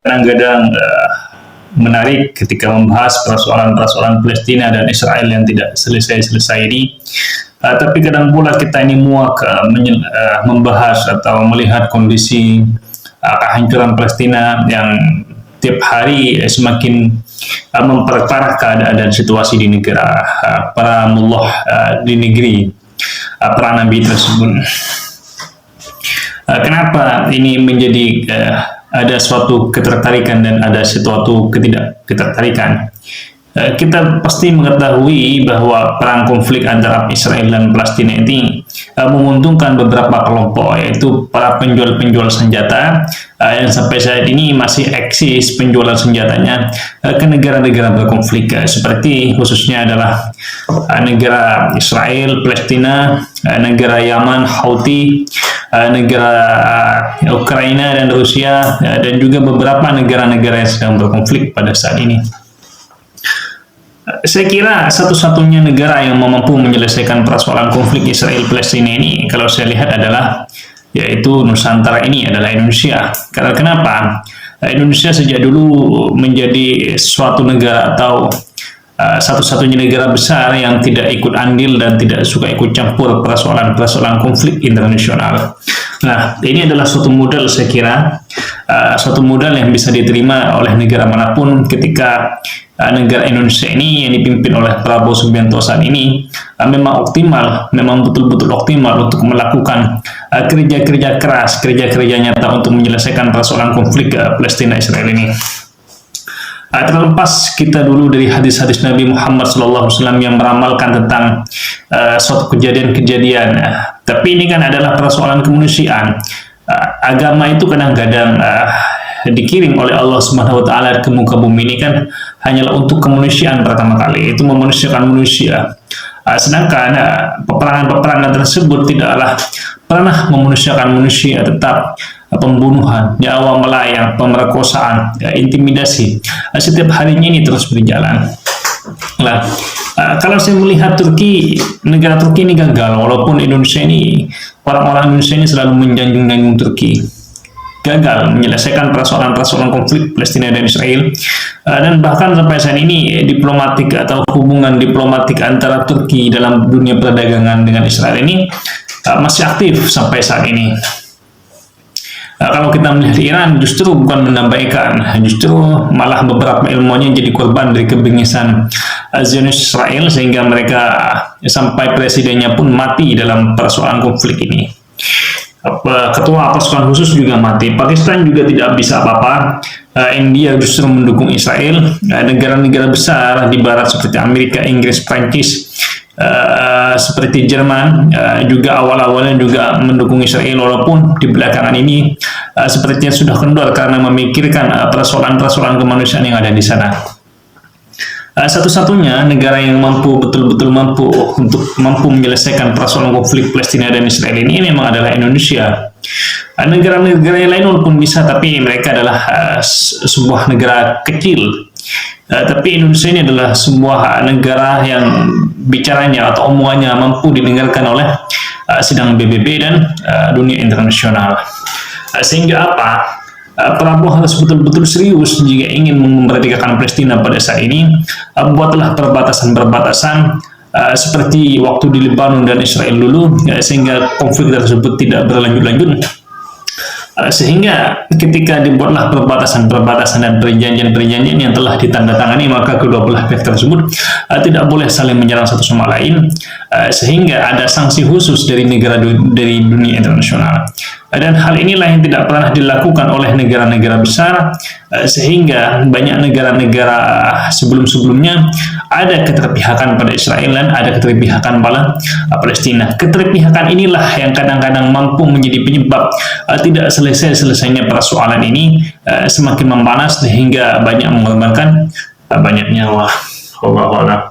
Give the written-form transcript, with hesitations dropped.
kadang-kadang menarik ketika membahas persoalan-persoalan Palestina dan Israel yang tidak selesai-selesai ini. Tapi kadang pula kita ini muak membahas atau melihat kondisi kehancuran Palestina yang tiap hari semakin memperparah keadaan dan situasi di negara para mullah di negeri para nabi tersebut. Kenapa ini menjadi ada suatu ketertarikan dan ada suatu ketidaktertarikan? Kita pasti mengetahui bahwa perang konflik antara Israel dan Palestina ini menguntungkan beberapa kelompok, yaitu para penjual-penjual senjata yang sampai saat ini masih eksis penjualan senjatanya ke negara-negara berkonflik, seperti khususnya adalah negara Israel, Palestina, negara Yaman, Houthi, negara Ukraina dan Rusia, dan juga beberapa negara-negara yang sedang berkonflik pada saat ini. Saya kira satu-satunya negara yang mampu menyelesaikan persoalan konflik Israel-Palestina ini, kalau saya lihat adalah yaitu Nusantara ini adalah Indonesia. Karena kenapa? Indonesia sejak dulu menjadi suatu negara atau satu-satunya negara besar yang tidak ikut andil dan tidak suka ikut campur persoalan-persoalan konflik internasional. Nah, ini adalah suatu modal, saya kira, suatu modal yang bisa diterima oleh negara manapun ketika negara Indonesia ini yang dipimpin oleh Prabowo Subianto saat ini memang optimal, memang betul-betul optimal untuk melakukan kerja-kerja keras, kerja-kerja nyata untuk menyelesaikan persoalan konflik Palestina Israel ini. Terlepas kita dulu dari hadis-hadis Nabi Muhammad SAW yang meramalkan tentang suatu kejadian-kejadian, tapi ini kan adalah persoalan kemanusiaan. Agama itu kadang-kadang dikirim oleh Allah Subhanahu wa taala ke muka bumi ini kan hanyalah untuk kemanusiaan pertama kali, itu memanusiakan manusia. Sedangkan peperangan-peperangan tersebut tidaklah pernah memanusiakan manusia, tetap pembunuhan, nyawa melayang, pemerkosaan, intimidasi setiap harinya ini terus berjalan. Nah, kalau saya melihat negara Turki ini gagal, walaupun Indonesia ini, orang-orang Indonesia ini selalu menjanjung-janjung Turki gagal menyelesaikan persoalan-persoalan konflik Palestina dan Israel, dan bahkan sampai saat ini diplomatik atau hubungan diplomatik antara Turki dalam dunia perdagangan dengan Israel ini masih aktif sampai saat ini. Kalau kita melihat Iran, justru bukan menambahkan, justru malah beberapa ilmunya jadi korban dari kebengisan Zionis Israel, sehingga mereka sampai presidennya pun mati dalam persoalan konflik ini. Ketua pasukan khusus juga mati. Pakistan juga tidak bisa apa-apa. India justru mendukung Israel. Negara-negara besar di barat seperti Amerika, Inggris, Prancis, seperti Jerman juga awal-awalnya juga mendukung Israel, walaupun di belakangan ini sepertinya sudah kendor karena memikirkan persoalan-persoalan kemanusiaan yang ada di sana. Satu-satunya negara yang betul-betul mampu menyelesaikan persoalan konflik Palestina dan Israel ini memang adalah Indonesia. Negara-negara yang lain walaupun bisa, tapi mereka adalah sebuah negara kecil. Tapi Indonesia ini adalah sebuah negara yang bicaranya atau omongannya mampu didengarkan oleh sidang PBB dan dunia internasional. Sehingga apa? Prabowo harus betul-betul serius jika ingin memerdekakan Palestina pada saat ini. Buatlah perbatasan-perbatasan seperti waktu di Lebanon dan Israel dulu, sehingga konflik tersebut tidak berlanjut-lanjut. Sehingga ketika dibuatlah perbatasan-perbatasan dan perjanjian-perjanjian yang telah ditandatangani, maka kedua belah pihak tersebut tidak boleh saling menyerang satu sama lain, sehingga ada sanksi khusus dari dunia internasional. Dan hal inilah yang tidak pernah dilakukan oleh negara-negara besar, sehingga banyak negara-negara sebelum-sebelumnya ada keterpihakan pada Israel dan ada keterpihakan pada Palestina. Keterpihakan inilah yang kadang-kadang mampu menjadi penyebab tidak selesainya persoalan ini semakin memanas sehingga banyak mengorbankan banyak nyawa. Wallahu a'lam.